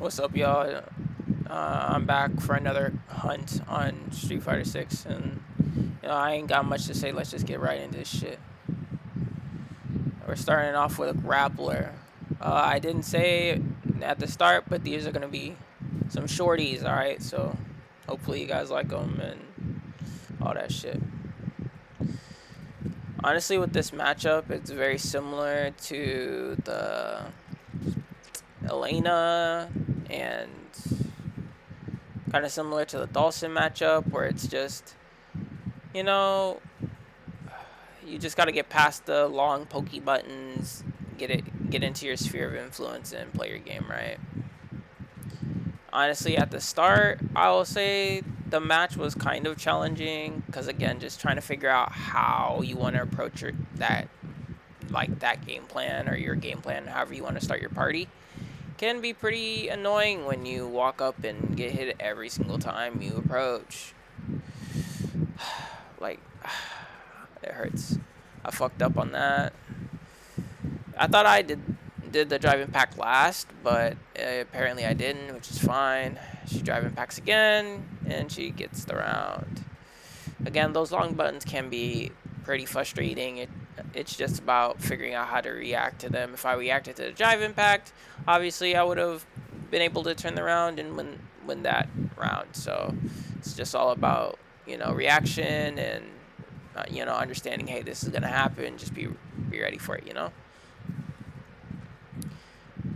What's up, y'all? I'm back for another hunt on Street Fighter 6, and I ain't got much to say. Let's just get right into this shit. We're starting off with a grappler. I didn't say at the start, but these are gonna be some shorties, all right? So hopefully you guys like them and all that shit. Honestly, with this matchup, it's very similar to the Elena and kind of similar to the Dawson matchup, where it's just, you know, you just got to get past the long pokey buttons, get into your sphere of influence, and play your game right. Honestly, at the start, I will say the match was kind of challenging because again, just trying to figure out how you want to approach that game plan or your game plan, however you want to start your party, can be pretty annoying when you walk up and get hit every single time you approach. Like, it hurts. I fucked up on that. I thought I did the drive impact last, but apparently I didn't, which is fine. She drive impacts again, and she gets the round. Again, those long buttons can be pretty frustrating. It's just about figuring out how to react to them. If I reacted to the drive impact, obviously I would have been able to turn the round and win that round. So it's just all about reaction and understanding. Hey, this is gonna happen. Just be ready for it.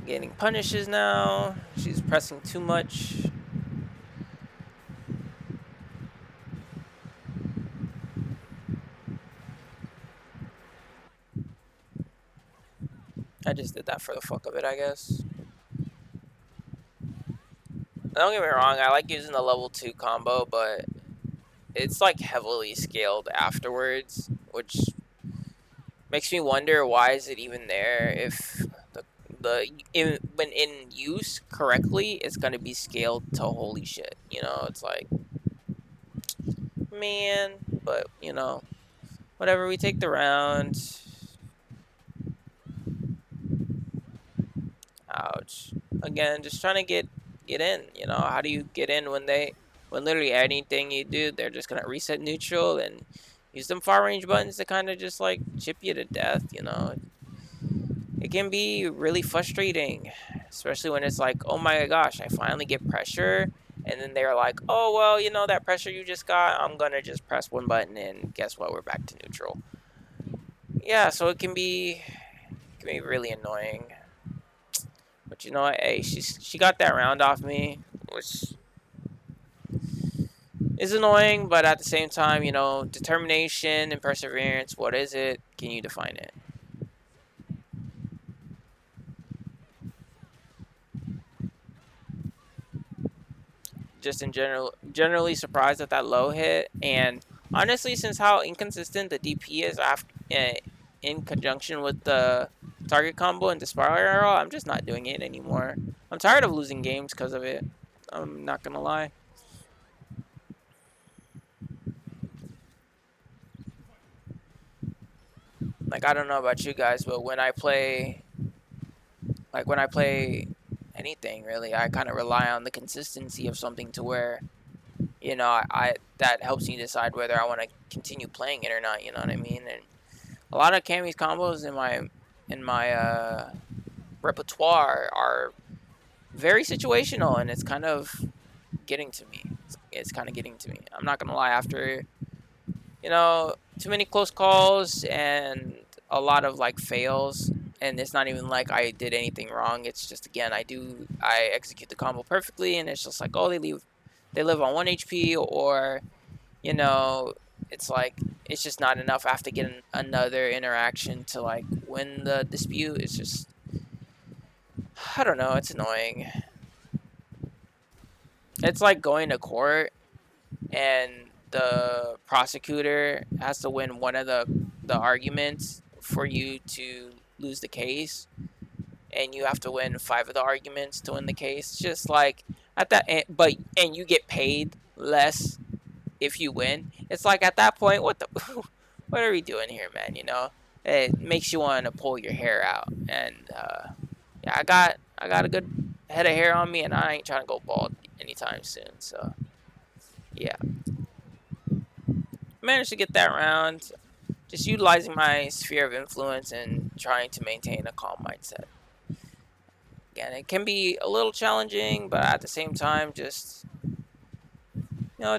Getting punishes now. She's pressing too much. I just did that for the fuck of it, I guess. Don't get me wrong, I like using the level 2 combo, but it's like heavily scaled afterwards, which makes me wonder why is it even there if when in use correctly, it's gonna be scaled to holy shit. It's like, man, but whatever. We take the round. Ouch. Again, just trying to get in. How do you get in when literally anything you do, they're just gonna reset neutral and use them far range buttons to kind of just like chip you to death. It can be really frustrating, especially when it's like, oh my gosh, I finally get pressure, and then they're like, oh well, that pressure you just got, I'm gonna just press one button and guess what, we're back to neutral. Yeah, so it can be really annoying. But you know what? Hey, she got that round off me, which is annoying. But at the same time, determination and perseverance. What is it? Can you define it? Just in generally surprised at that low hit, and honestly, since how inconsistent the DP is after in conjunction with the target combo and the spiral arrow, I'm just not doing it anymore. I'm tired of losing games because of it. I'm not gonna lie. Like, I don't know about you guys, but when I play anything really, I kind of rely on the consistency of something to where I that helps me decide whether I want to continue playing it or not. You know what I mean? And a lot of Cammy's combos in my repertoire are very situational, and it's kind of getting to me. It's kind of getting to me. I'm not gonna lie. After too many close calls and a lot of like fails, and it's not even like I did anything wrong. It's just, again, I execute the combo perfectly, and it's just like, oh, they live on 1 HP, or you know it's like it's just not enough. I have to get another interaction to like win the dispute. It's just, I don't know. It's annoying. It's like going to court and the prosecutor has to win one of the arguments for you to lose the case, and you have to win 5 of the arguments to win the case. It's just like at that and you get paid less if you win. It's like at that point, what the what are we doing here, man? It makes you want to pull your hair out. And yeah, I got a good head of hair on me, and I ain't trying to go bald anytime soon. So yeah, managed to get that round. Just utilizing my sphere of influence and trying to maintain a calm mindset. Again, it can be a little challenging, but at the same time, just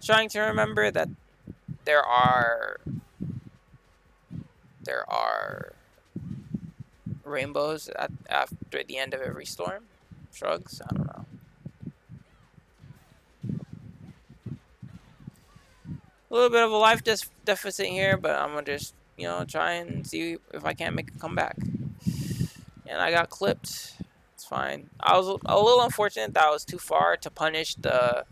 trying to remember that there are there are rainbows after the end of every storm. Shrugs. I don't know. A little bit of a life deficit here, but I'm gonna just try and see if I can't make a comeback. And I got clipped. It's fine. I was a little unfortunate that I was too far to punish the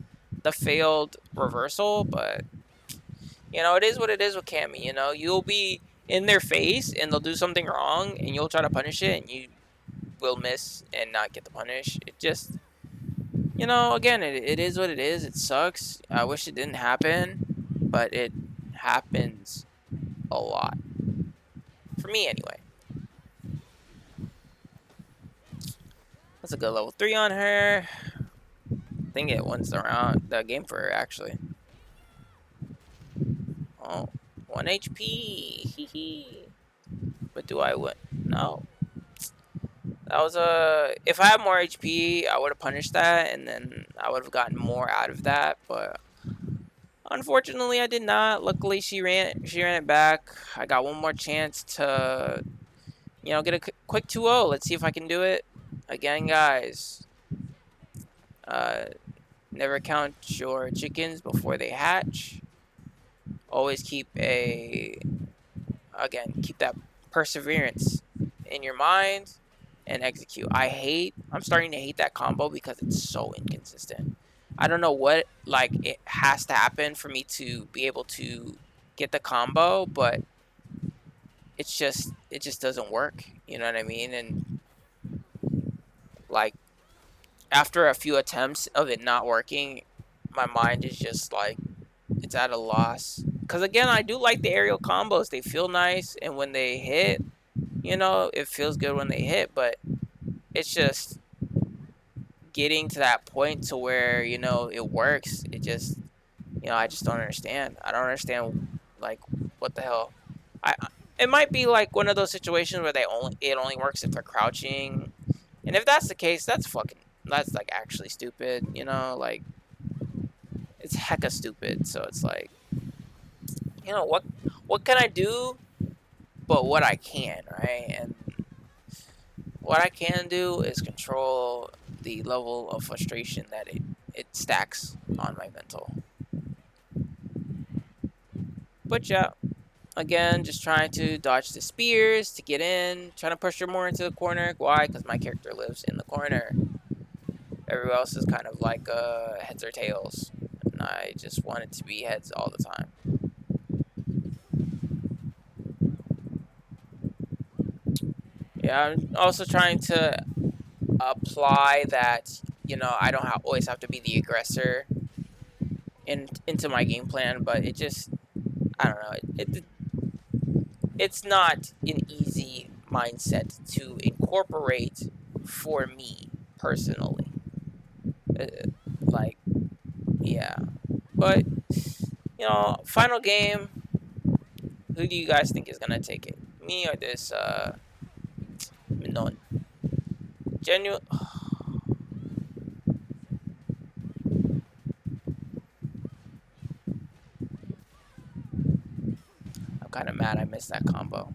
failed reversal, but it is what it is with Cammy. You'll be in their face and they'll do something wrong, and you'll try to punish it, and you will miss and not get the punish. It just again, it is what it is. It sucks. I wish it didn't happen, but it happens a lot. For me, anyway. That's a good level 3 on her. I think it wins the game for her, actually. Oh, 1 HP. Hee hee. But do I win? No. That was if I had more HP, I would have punished that, and then I would have gotten more out of that, but unfortunately I did not. Luckily she ran it back. I got one more chance to get a quick 2-0. Let's see if I can do it. Again, guys. Never count your chickens before they hatch. Always keep that perseverance in your mind and execute. I'm starting to hate that combo because it's so inconsistent. I don't know what it has to happen for me to be able to get the combo, but it just doesn't work. You know what I mean? And after a few attempts of it not working, my mind is just it's at a loss. Because again, I do like the aerial combos. They feel nice, and when they hit, it feels good when they hit, but it's just getting to that point to where, it works. It just, I just don't understand. I don't understand, what the hell. It might be one of those situations where it only works if they're crouching. And if that's the case, that's actually stupid, it's hecka stupid. So it's what can I do but what I can, right? And what I can do is control the level of frustration that it stacks on my mental. But yeah, again, just trying to dodge the spears to get in, trying to push her more into the corner. Why? Because my character lives in the corner. Everyone else is kind of heads or tails, and I just want it to be heads all the time. Yeah, I'm also trying to apply that, I don't always have to be the aggressor into my game plan, but it just, I don't know, it's not an easy mindset to incorporate for me personally. Uh, yeah. But, final game, who do you guys think is going to take it? Me or this, Minon? Genuine. I'm kind of mad I missed that combo.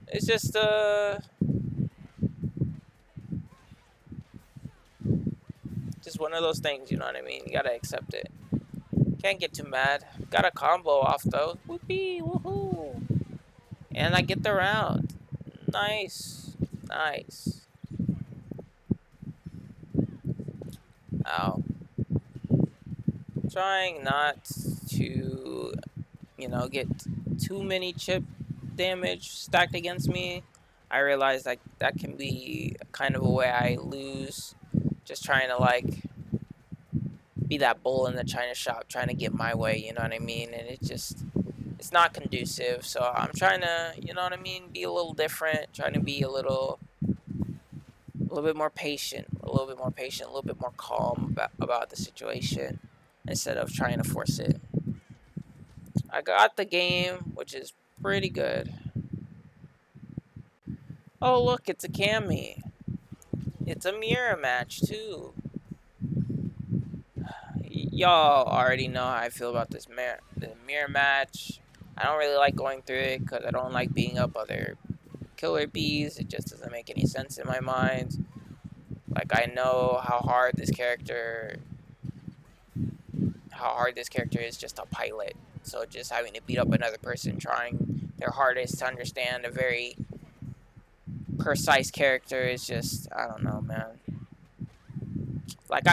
It's just one of those things, you know what I mean? You gotta accept it. Can't get too mad. Got a combo off though. Whoopee, woohoo! And I get the round. Nice. Nice. Ow. Trying not to, get too many chip damage stacked against me. I realize that can be kind of a way I lose. Just trying to be that bull in the china shop, trying to get my way, you know what I mean? And it's it's not conducive. So I'm trying to, you know what I mean, be a little different, trying to be a little bit more patient, a little bit more patient, a little bit more calm about the situation instead of trying to force it. I got the game, which is pretty good. Oh, look, it's a Cammy. It's a mirror match, too. Y'all already know how I feel about the mirror match. I don't really like going through it because I don't like beating up other killer bees. It just doesn't make any sense in my mind. Like, I know how hard this character is just a pilot. So just having to beat up another person trying their hardest to understand a very precise character is just, I don't know, man. Like,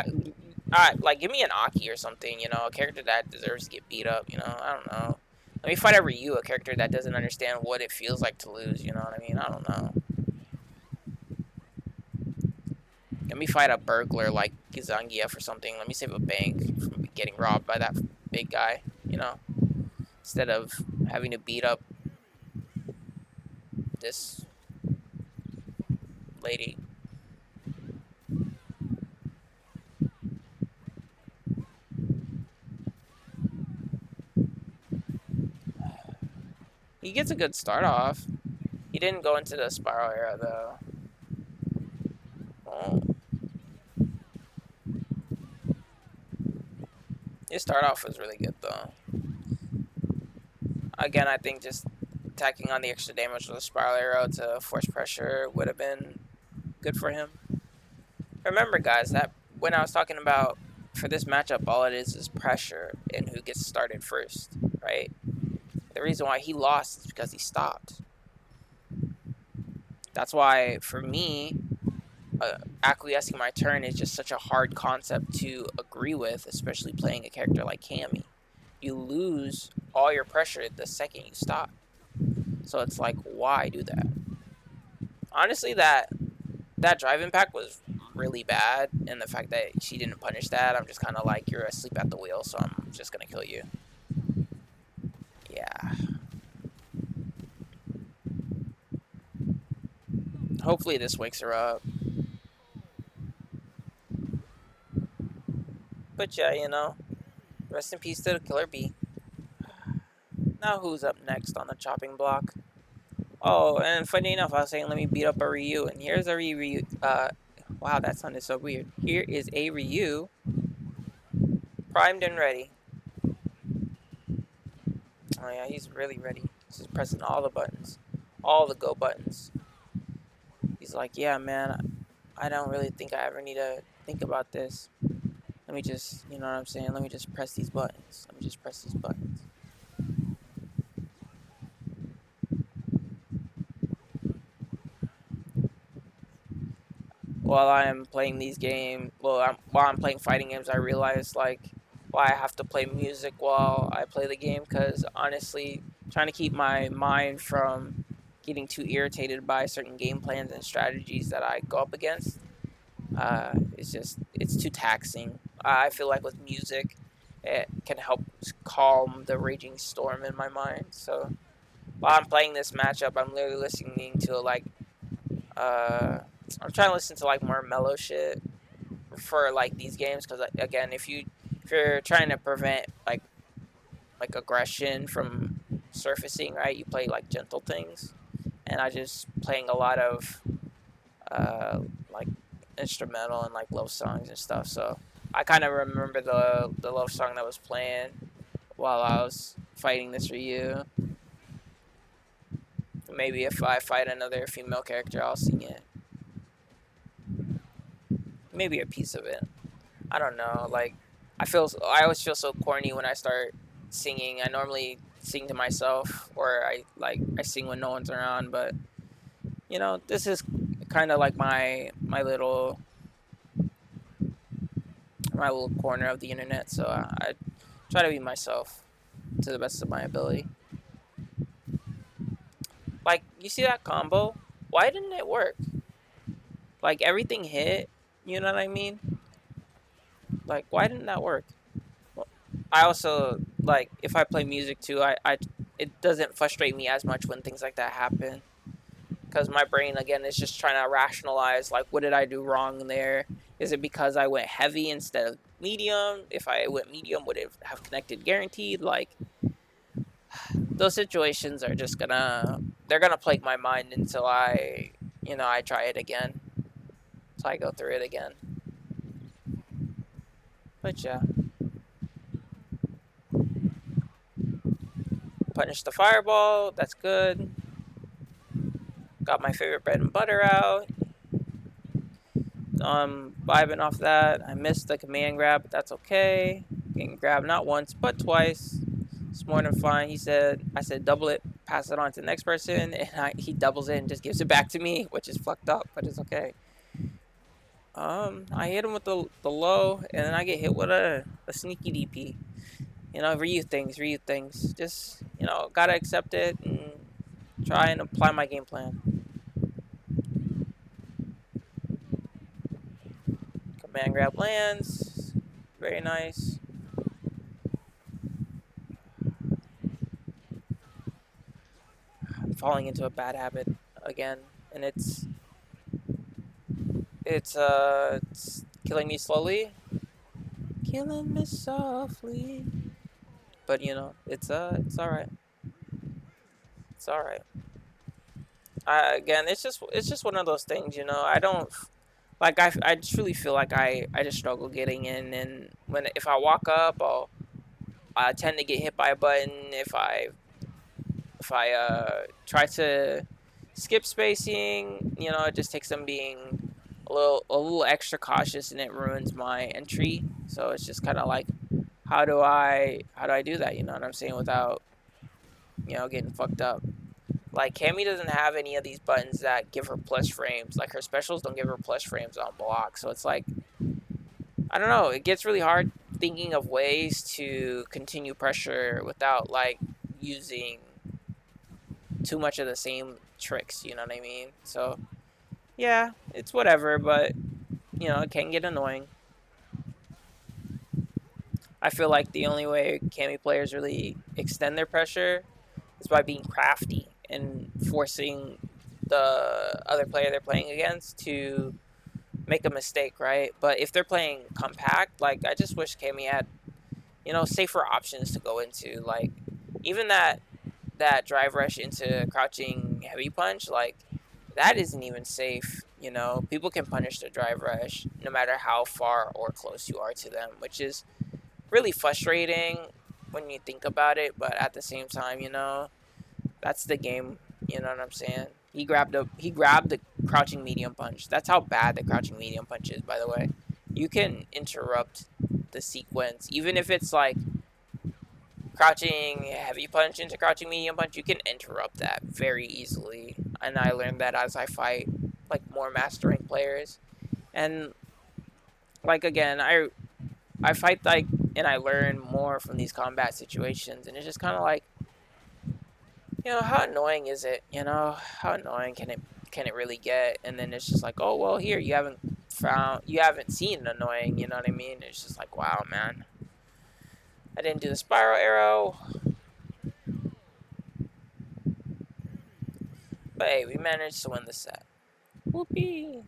like, give me an Aki or something, you know, a character that deserves to get beat up, you know, I don't know. Let me fight a Ryu, a character that doesn't understand what it feels like to lose, you know what I mean? I don't know. Let me fight a burglar like Zangief or something. Let me save a bank from getting robbed by that big guy, you know? Instead of having to beat up this lady. He gets a good start off. He didn't go into the spiral era, though. Oh. His start off was really good, though. Again, I think just attacking on the extra damage with a spiral arrow to force pressure would have been good for him. Remember, guys, that when I was talking about for this matchup, all it is pressure and who gets started first, right? The reason why he lost is because he stopped. That's why, for me, acquiescing my turn is just such a hard concept to agree with, especially playing a character like Cammy. You lose all your pressure the second you stop. So it's like, why do that? Honestly, that drive impact was really bad, and the fact that she didn't punish that, I'm just kind of like, you're asleep at the wheel, so I'm just gonna kill you. Yeah. Hopefully this wakes her up. But yeah, you know, rest in peace to the killer bee. Now who's up next on the chopping block? Oh, and funny enough, I was saying let me beat up a Ryu, and here's a Ryu. Wow, that sounded so weird. Here is a Ryu, primed and ready. Oh yeah, he's really ready. He's just pressing all the buttons, all the go buttons. He's like, yeah, man, I don't really think I ever need to think about this. Let me just, you know what I'm saying? Let me just press these buttons. Let me just press these buttons. While I'm playing these games, while I'm playing fighting games, I realize like why I have to play music while I play the game, because honestly, trying to keep my mind from getting too irritated by certain game plans and strategies that I go up against, it's too taxing. I feel like with music, it can help calm the raging storm in my mind. So while I'm playing this matchup, I'm literally listening to like I'm trying to listen to like more mellow shit for like these games, because again, if you're trying to prevent like aggression from surfacing, right, you play like gentle things, and I just playing a lot of like instrumental and like love songs and stuff. So I kind of remember the love song that was playing while I was fighting this Ryu. Maybe if I fight another female character, I'll sing it. Maybe a piece of it. I don't know. Like, I always feel so corny when I start singing. I normally sing to myself, or I sing when no one's around. But you know, this is kind of like my little corner of the internet. So I try to be myself to the best of my ability. Like, you see that combo? Why didn't it work? Like, everything hit. You know what I mean? Like, why didn't that work? I also like if I play music too. it doesn't frustrate me as much when things like that happen. Because my brain, again, is just trying to rationalize, like, what did I do wrong there? Is it because I went heavy instead of medium? If I went medium, would it have connected guaranteed? Like, those situations are just they're gonna plague my mind until I try it again. So I go through it again. But yeah. Punish the fireball, that's good. Got my favorite bread and butter out. Vibing off that. I missed the command grab, but that's okay. Getting grabbed not once, but twice. It's more than fine. I said double it, pass it on to the next person, and he doubles it and just gives it back to me, which is fucked up, but it's okay. I hit him with the low, and then I get hit with a sneaky DP. Ryu things. Just, gotta accept it and try and apply my game plan. Command grab lands. Very nice. I'm falling into a bad habit again, and it's killing me slowly. Killing me softly. But it's alright. It's alright. Again, it's just one of those things, I don't like I truly feel like I just struggle getting in, and if I walk up, I tend to get hit by a button. If I try to skip spacing, it just takes them being a little extra cautious, and it ruins my entry. So it's just kind of like, how do I do that? You know what I'm saying, without getting fucked up. Like, Cammy doesn't have any of these buttons that give her plus frames. Like, her specials don't give her plus frames on block. So it's like, I don't know. It gets really hard thinking of ways to continue pressure without, like, using too much of the same tricks. You know what I mean? So, yeah, it's whatever. But, it can get annoying. I feel like the only way Cammy players really extend their pressure is by being crafty and forcing the other player they're playing against to make a mistake, right? But if they're playing compact, like, I just wish Cammy had, safer options to go into. Like, even that drive rush into crouching heavy punch, like, that isn't even safe. People can punish the drive rush no matter how far or close you are to them, which is really frustrating when you think about it. But at the same time, that's the game. You know what I'm saying? He grabbed the crouching medium punch. That's how bad the crouching medium punch is, by the way. You can interrupt the sequence, even if it's like crouching heavy punch into crouching medium punch. You can interrupt that very easily, and I learned that as I fight like more mastering players. And like, again, I fight, like, and I learn more from these combat situations, and it's just kind of like, how annoying is it? How annoying can it really get? And then it's just like, oh well, here you haven't seen annoying. You know what I mean? It's just like, wow, man, I didn't do the spiral arrow, but hey, we managed to win the set. Whoopee!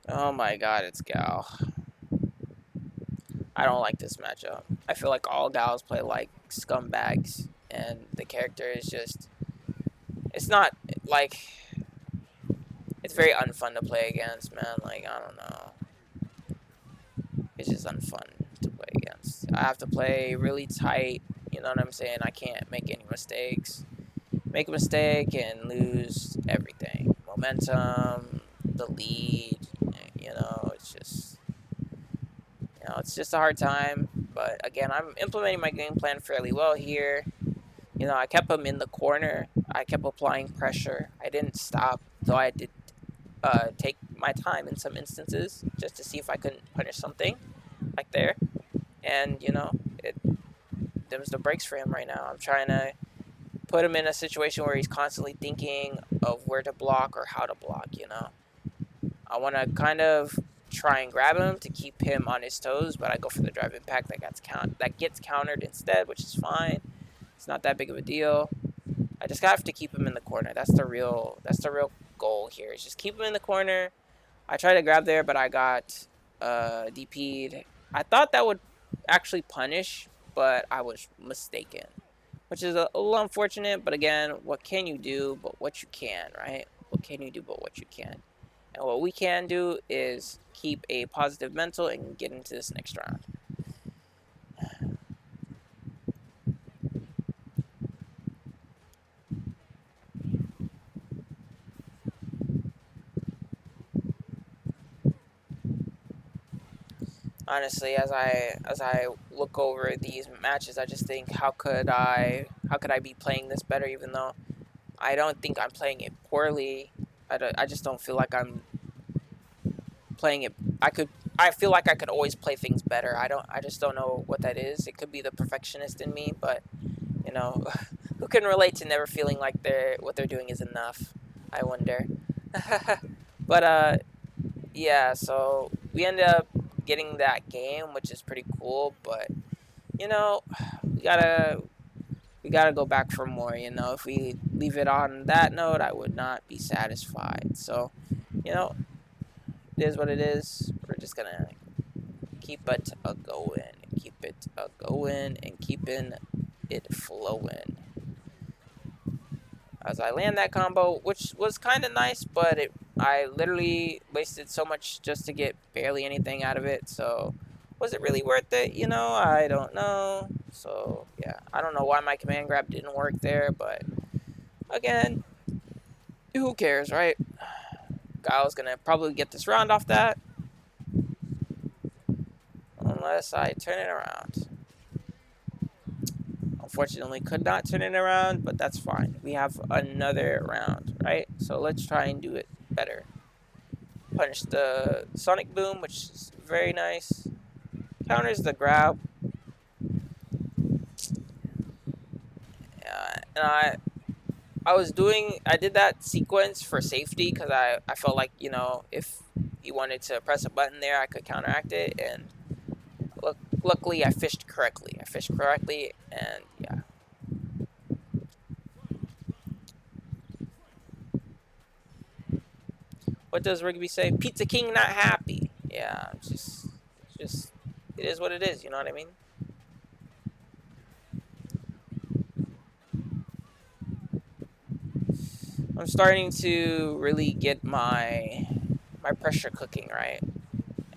Oh my God, it's Gal. I don't like this matchup. I feel like all Gals play like scumbags, and the character is just, it's not like, it's very unfun to play against, man. Like, I don't know. It's just unfun to play against. I have to play really tight, you know what I'm saying? I can't make any mistakes. Make a mistake and lose everything. Momentum, the lead, it's just a hard time. But again, I'm implementing my game plan fairly well here. I kept him in the corner. I kept applying pressure. I didn't stop, though I did take my time in some instances just to see if I couldn't punish something like there. And, it dims the brakes for him right now. I'm trying to put him in a situation where he's constantly thinking of where to block or how to block, I want to kind of try and grab him to keep him on his toes, but I go for the drive impact that gets countered instead, which is fine. It's not that big of a deal. I just have to keep him in the corner. That's the real goal here. Is just keep him in the corner. I tried to grab there, but I got DP'd. I thought that would actually punish, but I was mistaken, which is a little unfortunate. But again, what can you do but what you can, right? What can you do but what you can? And what we can do is keep a positive mental and get into this next round. Honestly, as I look over these matches, I just think how could I be playing this better, even though I don't think I'm playing it poorly. I just don't feel like I'm playing it. I feel like I could always play things better. I just don't know what that is. It could be the perfectionist in me, but you know, who can relate to never feeling like what they're doing is enough? I wonder. But yeah, so we ended up getting that game, which is pretty cool, but you know, we gotta go back for more. You know, if we leave it on that note, I would not be satisfied. So, you know, it is what it is. We're just gonna keep it a going, keep it a going, and keeping it flowing. As I land that combo, which was kind of nice, but I literally wasted so much just to get barely anything out of it. So, was it really worth it? You know, I don't know. So, yeah, I don't know why my command grab didn't work there, but again, who cares, right? Guile's gonna probably get this round off that, unless I turn it around. Unfortunately, could not turn it around, but that's fine. We have another round, right? So let's try and do it better. Punish the Sonic Boom, which is very nice. Counters the grab. And I did that sequence for safety because I felt like, you know, if he wanted to press a button there, I could counteract it. And luckily, I fished correctly. And yeah. What does Rigby say? Pizza King not happy. Yeah, just, it is what it is. You know what I mean? I'm starting to really get my pressure cooking right,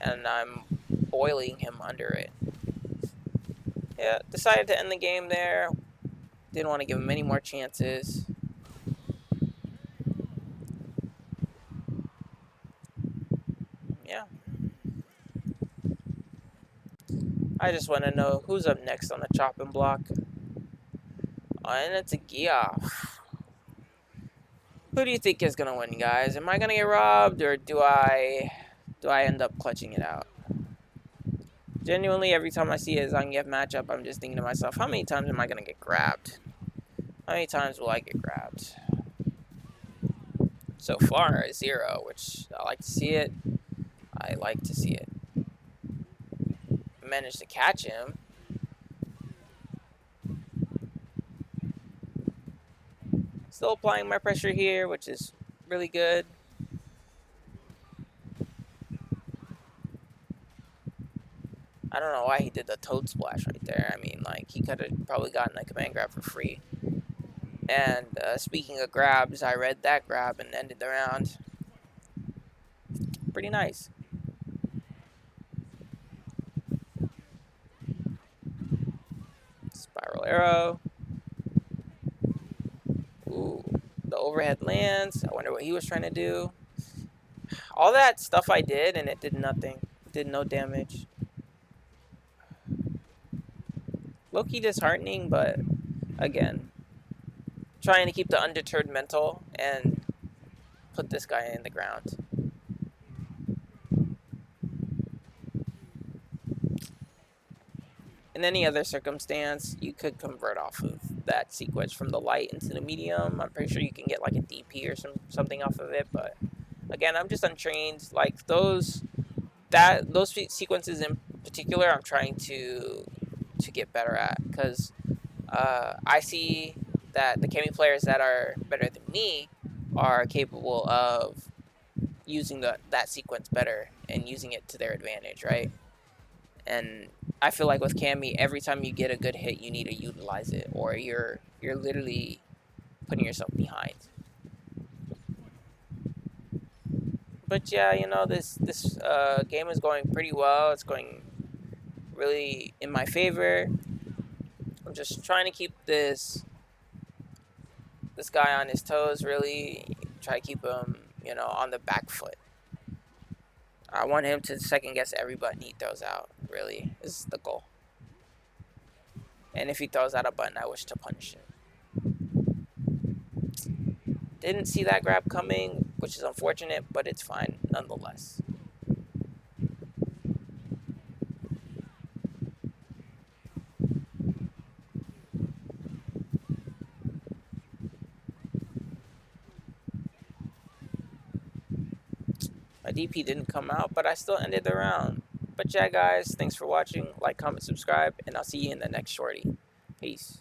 and I'm boiling him under it. Yeah, decided to end the game there. Didn't want to give him any more chances. Yeah. I just want to know who's up next on the chopping block. Oh, and it's a Gia. Who do you think is gonna win, guys? Am I gonna get robbed, or do I end up clutching it out? Genuinely, every time I see a Zangief matchup, I'm just thinking to myself, how many times am I gonna get grabbed? How many times will I get grabbed? So far, 0, which I like to see it. I like to see it. Managed to catch him. Still applying my pressure here, which is really good. I don't know why he did the toad splash right there. I mean, like, he could have probably gotten a command grab for free. And speaking of grabs, I read that grab and ended the round. Pretty nice. Spiral arrow. Ooh, the overhead lands. I wonder what he was trying to do. All that stuff I did, and it did nothing. It did no damage. Low-key disheartening, but again, trying to keep the undeterred mental and put this guy in the ground. In any other circumstance, you could convert off of that sequence from the light into the medium. I'm pretty sure you can get like a DP or something off of it, but again, I'm just untrained. Like those sequences in particular, I'm trying to get better at, because I see that the Cammy players that are better than me are capable of using that sequence better and using it to their advantage, right? And I feel like with Cammy, every time you get a good hit, you need to utilize it, or you're literally putting yourself behind. But yeah, this game is going pretty well. It's going really in my favor. I'm just trying to keep this guy on his toes. Really try to keep him, on the back foot. I want him to second guess every button he throws out. Really, is the goal. And if he throws out a button, I wish to punish him. Didn't see that grab coming, which is unfortunate, but it's fine nonetheless. My DP didn't come out, but I still ended the round. But yeah, guys, thanks for watching. Like, comment, subscribe, and I'll see you in the next shorty. Peace.